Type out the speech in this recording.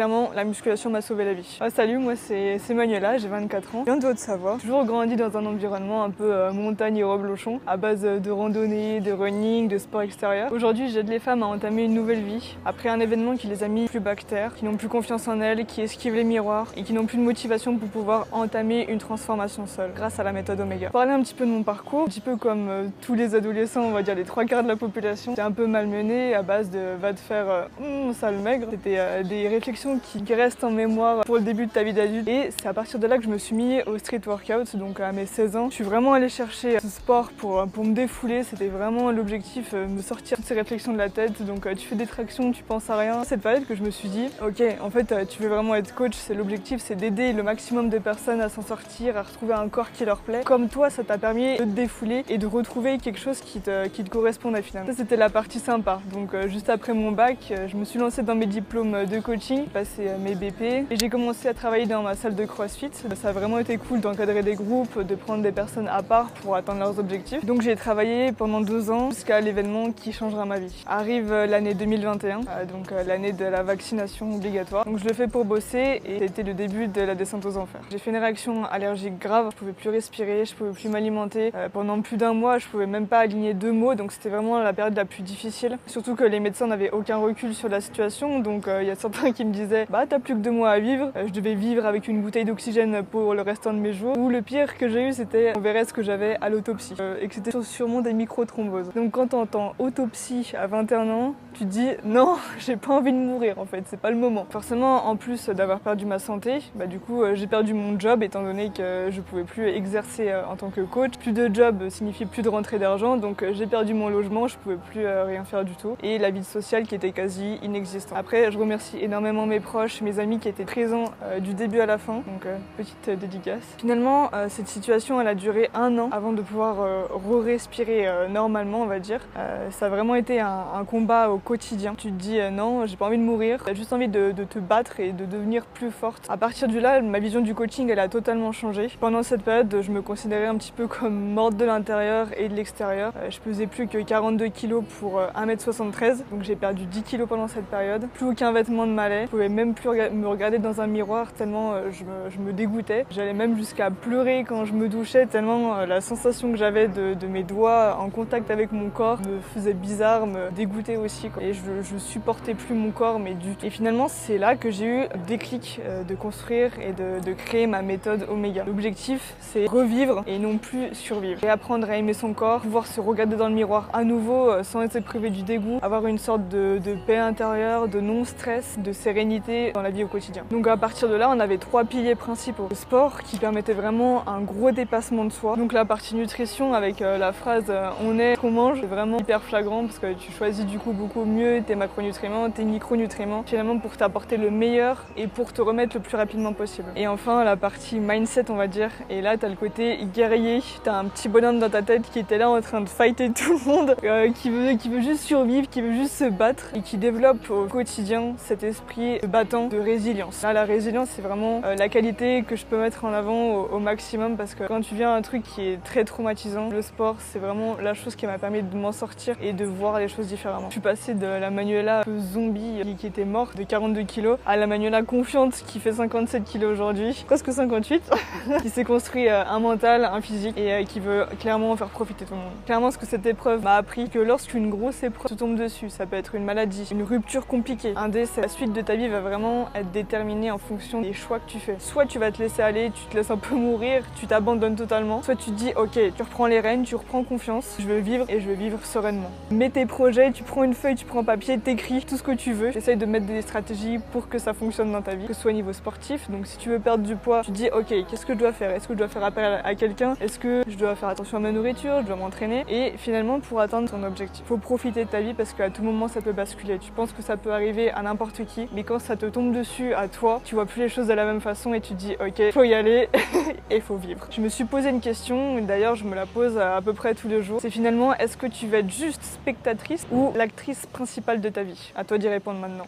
Clairement, la musculation m'a sauvé la vie. Salut, moi c'est Manuela, j'ai 24 ans, je viens de Haute-Savoie. J'ai toujours grandi dans un environnement un peu montagne et reblochon, à base de randonnée, de running, de sport extérieur. Aujourd'hui, j'aide les femmes à entamer une nouvelle vie, après un événement qui les a mis plus bas que terre, qui n'ont plus confiance en elles, qui esquivent les miroirs et qui n'ont plus de motivation pour pouvoir entamer une transformation seule, grâce à la méthode Omega. Parler un petit peu de mon parcours, un petit peu comme tous les adolescents, on va dire les 3/4 de la population, c'est un peu malmené à base de va te faire sale maigre. C'était des réflexions qui restent en mémoire pour le début de ta vie d'adulte. Et c'est à partir de là que je me suis mis au street workout, donc à mes 16 ans. Je suis vraiment allée chercher ce sport pour me défouler. C'était vraiment l'objectif, me sortir de ces réflexions de la tête. Donc tu fais des tractions, tu penses à rien. C'est cette période que je me suis dit, ok, en fait tu veux vraiment être coach, c'est l'objectif, c'est d'aider le maximum de personnes à s'en sortir, à retrouver un corps qui leur plaît. Comme toi, ça t'a permis de te défouler et de retrouver quelque chose qui te correspondait finalement. Ça c'était la partie sympa. Donc juste après mon bac, je me suis lancée dans mes diplômes de coaching, passé mes BP et j'ai commencé à travailler dans ma salle de CrossFit. Ça a vraiment été cool d'encadrer des groupes, de prendre des personnes à part pour atteindre leurs objectifs. Donc j'ai travaillé pendant 2 ans jusqu'à l'événement qui changera ma vie. Arrive l'année 2021, donc l'année de la vaccination obligatoire. Donc je le fais pour bosser et c'était le début de la descente aux enfers. J'ai fait une réaction allergique grave, je pouvais plus respirer, je pouvais plus m'alimenter. Pendant plus d'un mois, je pouvais même pas aligner 2 mots, donc c'était vraiment la période la plus difficile. Surtout que les médecins n'avaient aucun recul sur la situation, donc il y a certains qui me disaient bah t'as plus que 2 mois à vivre. Je devais vivre avec une bouteille d'oxygène pour le restant de mes jours. Ou le pire que j'ai eu, c'était on verrait ce que j'avais à l'autopsie et que c'était sûrement des micro-thromboses. Donc quand t'entends autopsie à 21 ans, tu te dis non, j'ai pas envie de mourir en fait, c'est pas le moment. Forcément, en plus d'avoir perdu ma santé, du coup j'ai perdu mon job étant donné que je pouvais plus exercer en tant que coach. Plus de job signifie plus de rentrée d'argent, donc j'ai perdu mon logement, je pouvais plus rien faire du tout. Et la vie sociale qui était quasi inexistante. Après, je remercie énormément mes proches, mes amis qui étaient présents du début à la fin, donc petite dédicace. Finalement, cette situation elle a duré 1 an avant de pouvoir re-respirer normalement, on va dire. Ça a vraiment été un combat au quotidien. Tu te dis non, j'ai pas envie de mourir, t'as juste envie de te battre et de devenir plus forte. À partir de là, ma vision du coaching elle a totalement changé. Pendant cette période, je me considérais un petit peu comme morte de l'intérieur et de l'extérieur. Je pesais plus que 42 kg pour 1m73, donc j'ai perdu 10 kg pendant cette période. Plus aucun vêtement ne m'allait, je pouvais même plus me regarder dans un miroir tellement je me dégoûtais. J'allais même jusqu'à pleurer quand je me douchais tellement la sensation que j'avais de mes doigts en contact avec mon corps me faisait bizarre, me dégoûtait aussi quoi. Et je supportais plus mon corps mais du tout. Et finalement c'est là que j'ai eu le déclic de construire et de créer ma méthode Omega. L'objectif c'est revivre et non plus survivre. Et apprendre à aimer son corps, pouvoir se regarder dans le miroir à nouveau sans être privé du dégoût, avoir une sorte de paix intérieure, de non-stress, de sérénité dans la vie au quotidien. Donc à partir de là, on avait 3 piliers principaux. Le sport qui permettait vraiment un gros dépassement de soi. Donc la partie nutrition avec la phrase on est ce qu'on mange, c'est vraiment hyper flagrant parce que tu choisis du coup beaucoup mieux tes macronutriments, tes micronutriments, finalement pour t'apporter le meilleur et pour te remettre le plus rapidement possible. Et enfin la partie mindset on va dire, et là t'as le côté guerrier, t'as un petit bonhomme dans ta tête qui était là en train de fighter tout le monde, qui veut juste survivre, qui veut juste se battre et qui développe au quotidien cet esprit battant de résilience. Là la résilience c'est vraiment la qualité que je peux mettre en avant au maximum parce que quand tu viens à un truc qui est très traumatisant, le sport c'est vraiment la chose qui m'a permis de m'en sortir et de voir les choses différemment. Je suis passée de la Manuela zombie qui était morte de 42 kg à la Manuela confiante qui fait 57 kg aujourd'hui, presque 58, qui s'est construit un mental, un physique et qui veut clairement faire profiter tout le monde. Clairement ce que cette épreuve m'a appris que lorsqu'une grosse épreuve te tombe dessus, ça peut être une maladie, une rupture compliquée, un décès, la suite de ta vie va vraiment être déterminée en fonction des choix que tu fais. Soit tu vas te laisser aller, tu te laisses un peu mourir, tu t'abandonnes totalement, soit tu te dis ok, tu reprends les rênes, tu reprends confiance, je veux vivre et je veux vivre sereinement. Mets tes projets, tu prends une feuille, tu prends un papier, t'écris tout ce que tu veux. J'essaye de mettre des stratégies pour que ça fonctionne dans ta vie, que ce soit au niveau sportif. Donc si tu veux perdre du poids, tu te dis ok, qu'est-ce que je dois faire? Est-ce que je dois faire appel à quelqu'un? Est-ce que je dois faire attention à ma nourriture? Je dois m'entraîner? Et finalement pour atteindre ton objectif, faut profiter de ta vie parce qu'à tout moment ça peut basculer. Tu penses que ça peut arriver à n'importe qui, mais quand ça te tombe dessus à toi, tu vois plus les choses de la même façon et tu te dis ok, faut y aller et faut vivre. Je me suis posé une question, d'ailleurs je me la pose à peu près tous les jours. C'est finalement est-ce que tu veux être juste spectatrice ou l'actrice principale de ta vie? À toi d'y répondre maintenant.